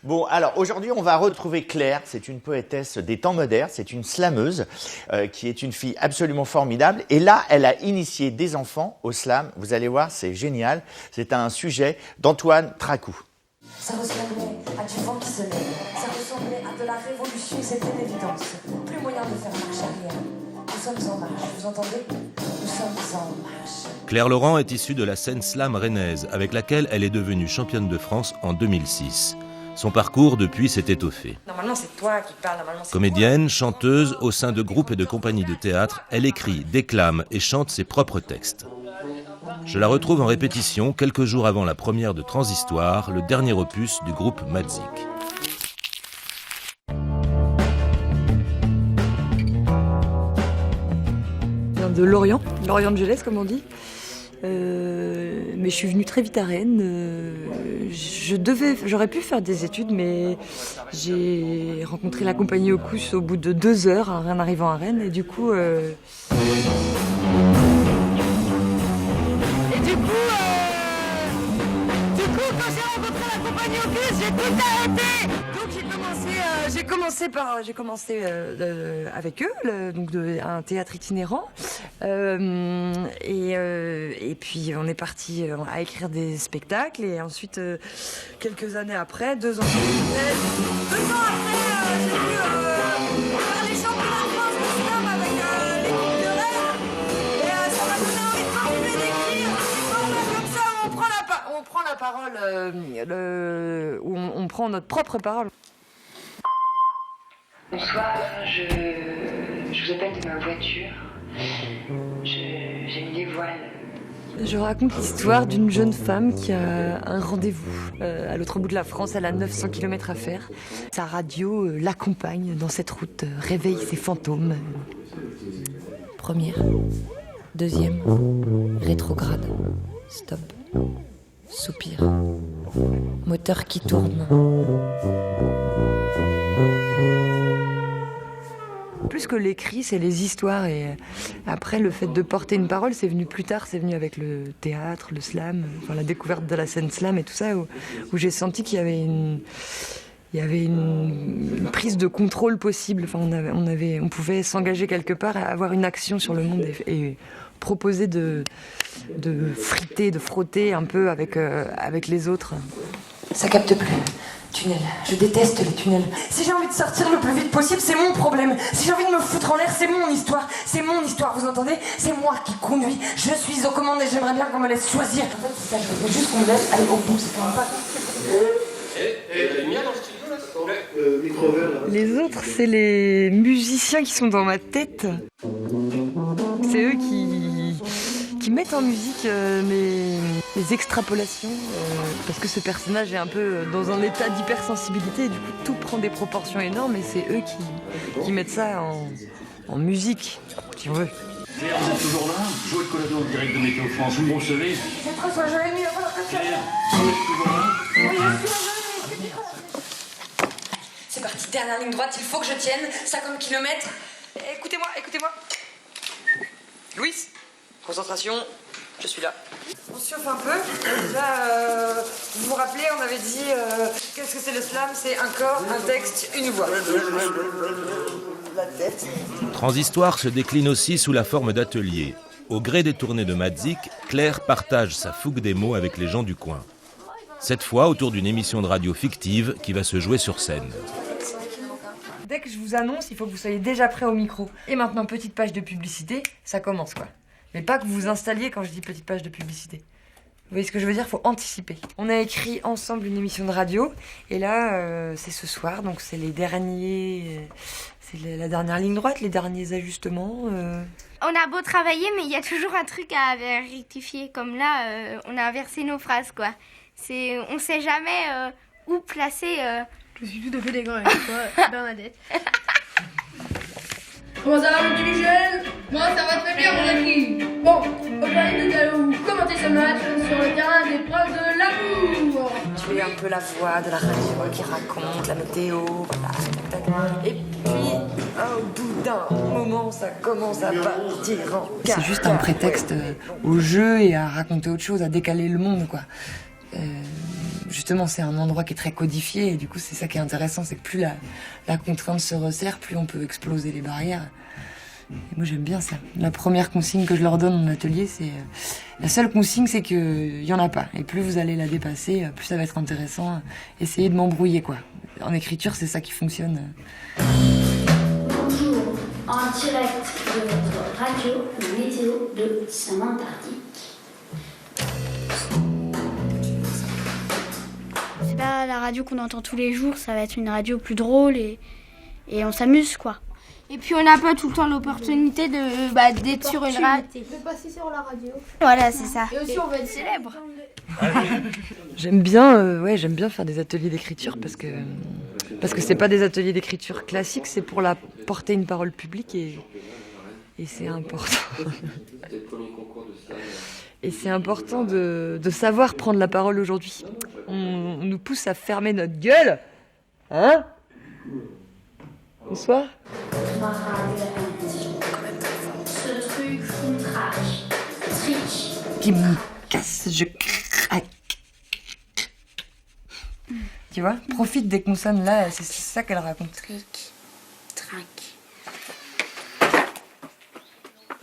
Bon, alors aujourd'hui, on va retrouver Claire. C'est une poétesse des temps modernes. C'est une slameuse qui est une fille absolument formidable. Et là, elle a initié des enfants au slam. Vous allez voir, c'est génial. C'est un sujet d'Antoine Tracou. Ça ressemblait à du vent qui se lève. Ça ressemblait à de la révolution. C'était une évidence. Plus moyen de faire marche arrière. Nous sommes en marche. Vous entendez ? Nous sommes en marche. Claire Laurent est issue de la scène slam rennaise, avec laquelle elle est devenue championne de France en 2006. Son parcours, depuis, s'est étoffé. Normalement, c'est toi qui parles. Comédienne, chanteuse, au sein de groupes et de compagnies de théâtre, elle écrit, déclame et chante ses propres textes. Je la retrouve en répétition quelques jours avant la première de Transistoire, le dernier opus du groupe Madzik. Je viens de Lorient, Los Angeles comme on dit. Mais je suis venue très vite à Rennes. J'aurais pu faire des études, mais j'ai rencontré la compagnie Ocus au bout de 2 heures en arrivant à Rennes. Et du coup, quand j'ai rencontré la compagnie Ocus, j'ai tout arrêté. Donc j'ai commencé avec eux, un théâtre itinérant. Et puis on est parti à écrire des spectacles et ensuite quelques années après, 2 ans après, j'ai pu faire les championnats de France de slam avec l'équipe de Rennes et ça m'a donné envie de continuer d'écrire comme ça on prend la parole, où on prend notre propre parole. Bonsoir, je vous appelle de ma voiture. J'ai mis les voiles. Je raconte l'histoire d'une jeune femme qui a un rendez-vous à l'autre bout de la France. Elle a 900 km à faire. Sa radio l'accompagne dans cette route, réveille ses fantômes. Première, deuxième, rétrograde, stop, soupir, moteur qui tourne. Plus que l'écrit, c'est les histoires. Et après, le fait de porter une parole, c'est venu plus tard. C'est venu avec le théâtre, le slam, enfin, la découverte de la scène slam et tout ça, où j'ai senti qu'il y avait une prise de contrôle possible. Enfin, on pouvait s'engager quelque part, avoir une action sur le monde et proposer de friter, de frotter un peu avec les autres. Ça capte plus. Tunnel. Je déteste les tunnels. Si j'ai envie de sortir le plus vite possible, c'est mon problème. Si j'ai envie de me foutre en l'air, c'est mon histoire. C'est mon histoire, vous entendez ? C'est moi qui conduis. Je suis aux commandes et j'aimerais bien qu'on me laisse choisir. En fait, c'est ça, je veux juste qu'on me laisse aller au bout. C'est quand même pas... Les autres, c'est les musiciens qui sont dans ma tête. C'est eux qui mettent en musique mes extrapolations, parce que ce personnage est un peu dans un état d'hypersensibilité et du coup tout prend des proportions énormes et c'est eux qui mettent ça en musique, si on veut. Claire, vous êtes toujours là ? Joël Collado, direct de Météo France, vous me recevez ? C'est trop ça, j'aurais mis à falloir que tu Claire, vous êtes toujours là ? Oui, je suis là. C'est parti, dernière ligne droite, il faut que je tienne 50 km. Écoutez-moi. Louis, concentration, je suis là. On se chauffe un peu. Déjà, vous vous rappelez, on avait dit qu'est-ce que c'est le slam ? C'est un corps, un texte, une voix. La tête. Transistoire se décline aussi sous la forme d'ateliers. Au gré des tournées de Madzik, Claire partage sa fougue des mots avec les gens du coin. Cette fois autour d'une émission de radio fictive qui va se jouer sur scène. Dès que je vous annonce, il faut que vous soyez déjà prêts au micro. Et maintenant, petite page de publicité, ça commence quoi. Mais pas que vous vous installiez quand je dis petite page de publicité. Vous voyez ce que je veux dire ? Il faut anticiper. On a écrit ensemble une émission de radio, et là, c'est ce soir, donc c'est les derniers... c'est la dernière ligne droite, les derniers ajustements. On a beau travailler, mais il y a toujours un truc à rectifier. Comme là, on a inversé nos phrases, quoi. On sait jamais où placer... Je suis tout à fait d'accord avec toi, Bernadette. Comment ça va, mon petit Michel ? Moi, ça va très bien, mon ami. Bon, aujourd'hui, nous allons commenter ce match sur le terrain d'épreuve de l'amour. Tu es un peu la voix de la radio qui raconte la météo, voilà. Et puis, au bout d'un moment, ça commence à partir en C'est juste un prétexte au jeu et à raconter autre chose, à décaler le monde, quoi. justement, c'est un endroit qui est très codifié, et du coup, c'est ça qui est intéressant, c'est que plus la contrainte se resserre, plus on peut exploser les barrières. Et moi, j'aime bien ça. La première consigne que je leur donne en atelier, c'est... la seule consigne, c'est qu'il y en a pas. Et plus vous allez la dépasser, plus ça va être intéressant. Essayez de m'embrouiller, quoi. En écriture, c'est ça qui fonctionne. Bonjour, en direct de votre radio, le météo de Saint-Martin. C'est pas la radio qu'on entend tous les jours, ça va être une radio plus drôle et on s'amuse, quoi. Et puis on n'a pas tout le temps l'opportunité d'être sur une radio. De passer sur la radio. Voilà, c'est ça. Et aussi, on va être célèbre. J'aime bien faire des ateliers d'écriture parce que c'est pas des ateliers d'écriture classiques, c'est pour porter une parole publique et c'est important. Et c'est important de savoir prendre la parole aujourd'hui. On nous pousse à fermer notre gueule. Hein ? Bonsoir. Ce truc outrage, triche. Qui me casse, je craque. Tu vois ? Profite des consonnes là, c'est ça qu'elle raconte. Tric, trac.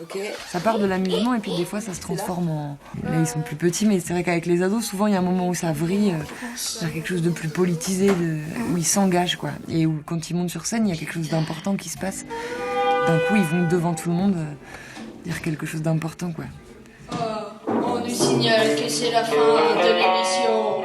Okay. Ça part de l'amusement et puis des fois ça se transforme en... Là ils sont plus petits mais c'est vrai qu'avec les ados souvent il y a un moment où ça vrille vers quelque chose de plus politisé, où ils s'engagent quoi. Et où quand ils montent sur scène il y a quelque chose d'important qui se passe. D'un coup ils vont devant tout le monde dire quelque chose d'important quoi. On nous signale que c'est la fin de l'émission.